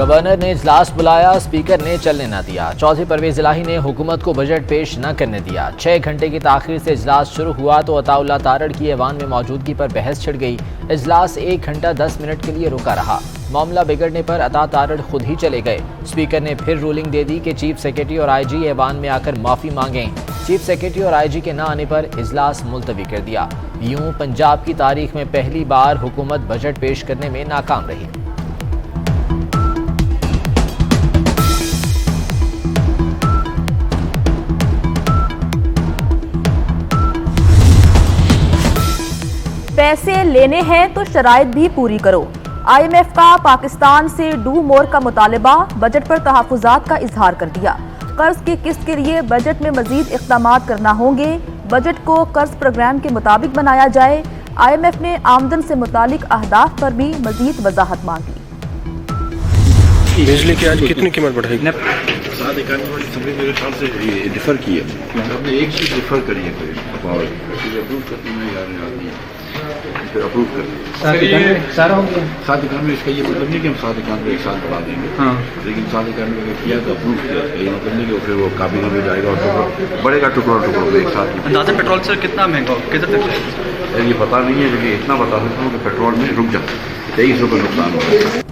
Governor ने इजलास बुलाया, स्पीकर ने चलने न दिया। चौधरी परवेज इलाही ने हुकूमत को बजट पेश न करने दिया। 6 घंटे की ताखीर से इजलास शुरू हुआ तो अताउल्लाह तारड़ की ऐवान में मौजूदगी पर बहस छिड़ गई। इजलास 1 घंटा 10 मिनट के लिए रुका रहा। मामला बिगड़ने पर अता तारड़ खुद ही चले गए। स्पीकर ने फिर रूलिंग दे दी कि चीफ सेक्रेटरी और IG ऐवान में आकर माफी मांगें। चीफ सेक्रेटरी और IG के न आने पर इजलास मुलतवी कर दिया। यूं पंजाब की तारीख में पहली बार हुकूमत बजट पेश करने में नाकाम रही। पैसे लेने हैं तो शराइत भी पूरी करो। IMF का पाकिस्तान से डू मोर का मुतालबा, बजट पर तहफ़्फ़ुज़ात का इजहार कर दिया। कर्ज की किस्त के लिए बजट में मजीद इक़दामात करना होंगे। बजट को कर्ज प्रोग्राम के मुताबिक बनाया जाए। IMF ने आमदन से मुतालिक अहदाफ पर भी मजीद वजाहत मांगी। बिजली की आज कितनी कीमत बढ़ेगी? मेरे ख्याल से डिफर की है, हमने एक चीज डिफर करी है, अप्रूव करती में फिर अप्रूव कर सारा हो गया। 7 इकानवे इसका ये मतलब नहीं कि हम 7 इकानवे एक साथ बढ़ा देंगे, लेकिन 7 इकानवे अगर किया तो अप्रूव किया, ये मतलब नहीं कि फिर वो काबीना में जाएगा और टुकड़ा बढ़ेगा, टुकड़ा एक साथ। अंदाज़ा पेट्रोल से कितना महंगा किधर तक ये पता नहीं है, लेकिन इतना बता सकता हूँ कि पेट्रोल में रुक जाता है, 23 रुपये नुकसान होगा।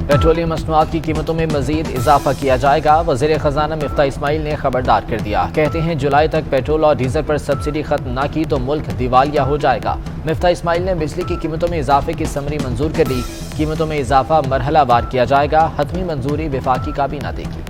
पेट्रोलियम मसनूआत की कीमतों में मजीद इजाफा किया जाएगा। वज़ीर ख़जाना मिफ्ता इस्माइल ने खबरदार कर दिया। कहते हैं जुलाई तक पेट्रोल और डीजल पर सब्सिडी खत्म न की तो मुल्क दिवालिया हो जाएगा। मिफ्ता इस्माइल ने बिजली की कीमतों में इजाफे की समरी मंजूर कर ली। कीमतों में इजाफा मरहलावार किया जाएगा। हतमी मंजूरी वफाकी काबीना देगी।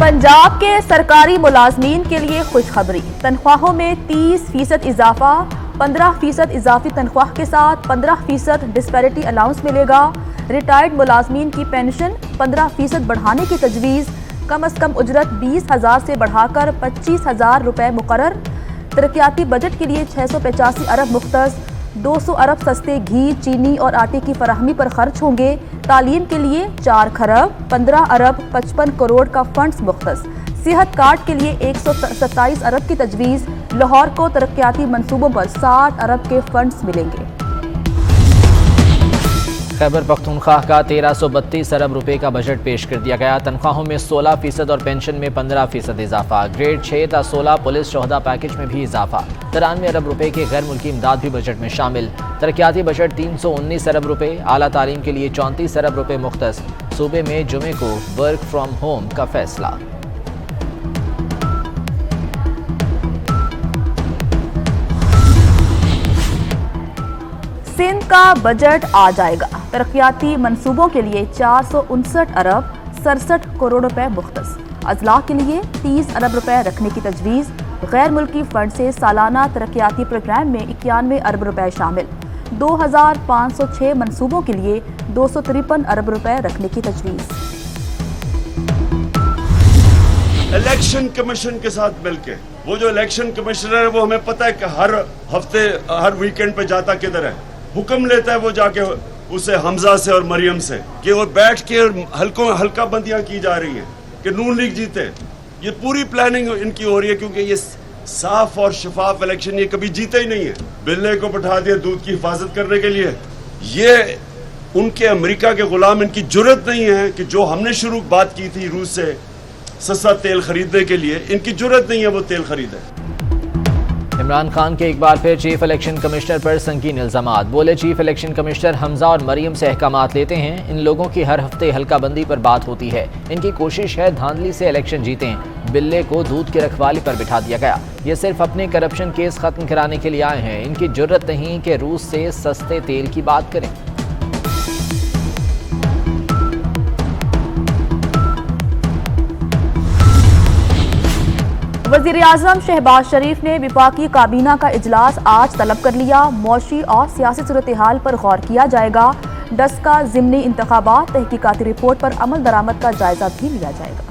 पंजाब के सरकारी मुलाजमीन के लिए खुशखबरी, तनख्वाहों में 30% इजाफा, 15% इजाफी तनख्वाह के साथ 15% डिस्पैरिटी अलाउंस मिलेगा। रिटायर्ड मुलाजमीन की पेंशन 15% बढ़ाने की तजवीज़। कम अज़ कम उजरत 20,000 से बढ़ाकर 25,000 रुपये मुकर्रर। तरक्याती बजट के लिए 685 अरब मुख्तस, 200 अरब सस्ते घी, चीनी और आटे की फराहमी पर खर्च होंगे। तालीम के लिए 4 खरब 15 अरब 55 करोड़ का फंड्स मुख्तस। सेहत कार्ड के लिए 127 अरब की तजवीज़। लाहौर को तरक्याती मंसूबों पर 60 अरब के फंड्स मिलेंगे। खैबर पख्तूनख्वा का 1332 अरब रुपए का बजट पेश कर दिया गया। तनख्वाहों में 16% और पेंशन में 15% इजाफा। ग्रेड 6 ta 16 पुलिस शोहदा पैकेज में भी इजाफा। 93 अरब रुपए की गैर मुल्की इमदाद भी बजट में शामिल। तरक्याती बजट 319 अरब रुपए। आला तालीम के लिए 34 अरब रुपए मुख्तस। सूबे में जुमे को वर्क फ्राम होम का फैसला। सिंध का बजट आ जाएगा। तरक्याती मंसूबों के लिए 459 अरब 67 करोड़ रुपए मुख्तस। अजला के लिए 30 अरब रुपए रखने की तजवीज़। गैर मुल्की फंड से सालाना तरक्याती प्रोग्राम में 91 अरब रुपए शामिल। 2506 मंसूबों के लिए 253 अरब रुपए रखने की तजवीज़। इलेक्शन कमीशन के साथ मिलके, वो जो इलेक्शन कमिश्नर है वो हमें पता है कि हर हफ्ते हर वीकेंड पे जाता किधर है, हुक्म लेता है वो जाके उसे हमजा से और मरियम से कि वो बैठ के हल्का बंदियां की जा रही हैं कि नून लीग जीते। ये पूरी प्लानिंग इनकी हो रही है क्योंकि ये साफ और शफाफ इलेक्शन ये कभी जीते ही नहीं है। बिल्ले को बैठा दिया दूध की हिफाजत करने के लिए। ये उनके अमेरिका के गुलाम, इनकी जुर्रत नहीं है कि जो हमने शुरू बात की थी रूस से सस्ता तेल खरीदने के लिए, इनकी जुर्रत नहीं है वो तेल खरीदे। इमरान खान के एक बार फिर चीफ इलेक्शन कमिश्नर पर संगीन इल्जामात। बोले चीफ इलेक्शन कमिश्नर हमजा और मरियम से अहकामात लेते हैं। इन लोगों की हर हफ्ते हल्काबंदी पर बात होती है। इनकी कोशिश है धांधली से इलेक्शन जीतें। बिल्ले को दूध की रखवाली पर बिठा दिया गया। ये सिर्फ अपने करप्शन केस खत्म कराने के लिए आए हैं। इनकी जुर्रत नहीं कि रूस से सस्ते तेल की बात करें। वज़ीर-ए-आज़म शहबाज शरीफ ने विफाकी काबीना का इजलास आज तलब कर लिया। मौशी और सियासी सूरत हाल पर गौर किया जाएगा। डस का ज़िमनी इंतखाबात तहकीकाती रिपोर्ट पर अमल दरामद का जायजा भी लिया जाएगा।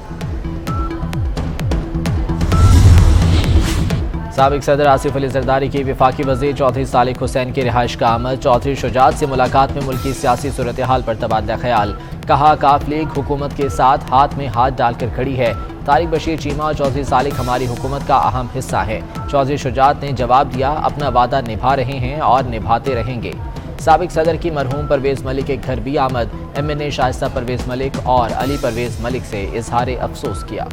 साबिक सदर आसिफ अली जरदारी की वफाकी वज़ीर चौधरी सालिक हुसैन की रिहाइश का अमल। चौधरी शुजात से मुलाकात में मुल्क की सियासी सूरत हाल पर तबादला ख्याल। कहा काफ लीग हुकूमत के साथ हाथ में हाथ डालकर खड़ी है। तारिक बशीर चीमा और चौधरी सालिक हमारी हुकूमत का अहम हिस्सा है। चौधरी शुजात ने जवाब दिया, अपना वादा निभा रहे हैं और निभाते रहेंगे। साबिक सदर की मरहूम परवेज़ मलिक के घर भी आमद। MNA शाइस्ता परवेज़ मलिक और अली परवेज़ मलिक से इजहार अफसोस किया।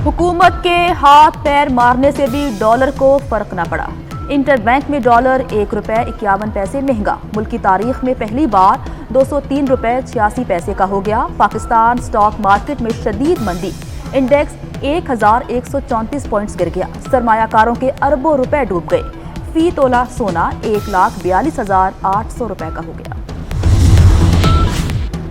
हुकूमत के हाथ पैर मारने से भी डॉलर को फर्क न पड़ा। इंटर बैंक में डॉलर ₹1.51 महंगा। मुल्क की तारीख में पहली बार ₹203.86 का हो गया। पाकिस्तान स्टॉक मार्केट में शदीद मंदी। इंडेक्स 1134 पॉइंट्स गिर गया। सरमायाकारों के अरबों रुपए डूब गए। फी तोला सोना 1,42,800 रुपए का हो गया।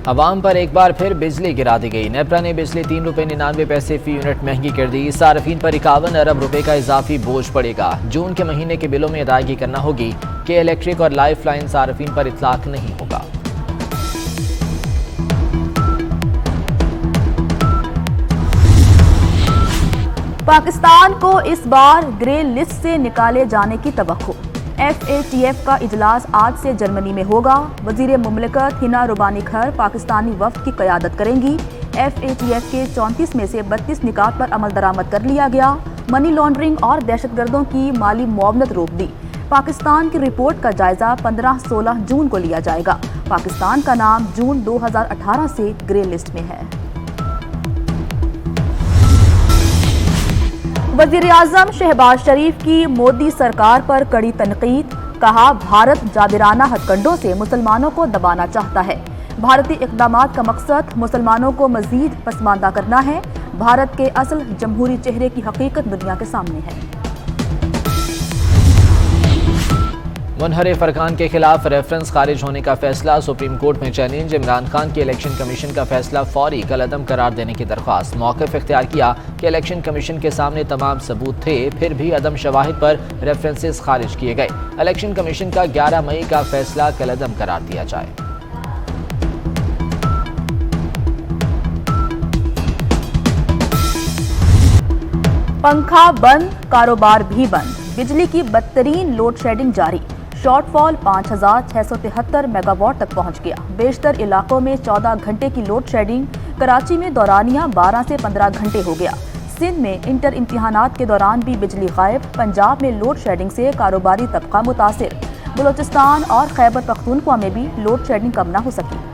अवाम पर एक बार फिर बिजली गिरा दी गई। नेपरा ने बिजली ₹3.99 फी यूनिट महंगी कर दी। सार्फिन पर 51 अरब रुपए का इजाफी बोझ पड़ेगा। जून के महीने के बिलों में अदायगी करना होगी। के इलेक्ट्रिक और लाइफ लाइन सार्फिन पर इतलाक नहीं होगा। पाकिस्तान को इस बार ग्रे लिस्ट से निकाले जाने की तवक्को। FATF का इजलास आज से जर्मनी में होगा। वजीर मुमलिकत हिना रुबानी खर पाकिस्तानी वफ्द की क़यादत करेंगी। FATF के 34 में से 32 निकात पर अमल दरामद कर लिया गया। मनी लॉन्ड्रिंग और दहशतगर्दों की माली मुआवनत रोक दी। पाकिस्तान की रिपोर्ट का जायजा 15-16 जून को लिया जाएगा। पाकिस्तान का नाम जून 2018 से ग्रे लिस्ट में है। वज़ीर-ए-आज़म शहबाज शरीफ की मोदी सरकार पर कड़ी तनकीद। कहा, भारत जाबिराना हथकंडों से मुसलमानों को दबाना चाहता है। भारतीय इक़दामात का मकसद मुसलमानों को मज़ीद पसमानदा करना है। भारत के असल जमहूरी चेहरे की हकीकत दुनिया के सामने है। मुनहरिफ अरकान के खिलाफ रेफरेंस खारिज होने का फैसला। सुप्रीम कोर्ट में चैलेंज। इमरान खान के इलेक्शन कमीशन का फैसला फौरी कलअदम करार देने की दरख्वास्त। मौक़िफ़ इख्तियार किया कि इलेक्शन कमीशन के सामने तमाम सबूत थे, फिर भी अदम शवाहिद पर रेफरेंसेस खारिज किए गए। इलेक्शन कमीशन का 11 मई का फैसला कलअदम करार दिया जाए। पंखा बंद, कारोबार भी बंद। बिजली की बदतरीन लोड शेडिंग जारी। शॉर्टफॉल 5,673 मेगावाट तक पहुंच गया। बेशतर इलाकों में 14 घंटे की लोड शेडिंग। कराची में दौरानिया 12 से 15 घंटे हो गया। सिंध में इंटर इम्तिहानात के दौरान भी बिजली गायब। पंजाब में लोड शेडिंग से कारोबारी तबका मुतासिर। बलोचिस्तान और खैबर पख्तूनख्वा में भी लोड शेडिंग कम न हो सकी।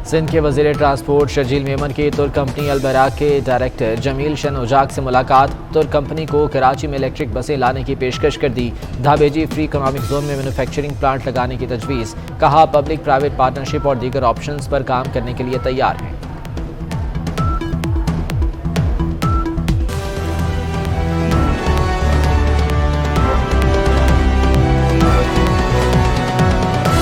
सिंध के वज़ीर ट्रांसपोर्ट शर्जील मेमन की तुर्क कंपनी अलबराक के डायरेक्टर जमील शनोजाक से मुलाकात। तुर्क कंपनी को कराची में इलेक्ट्रिक बसें लाने की पेशकश कर दी। धाबेजी फ्री इकोनॉमिक जोन में मैन्युफैक्चरिंग प्लांट लगाने की तजवीज़। कहा, पब्लिक प्राइवेट पार्टनरशिप और दीगर ऑप्शंस पर काम करने के लिए तैयार हैं।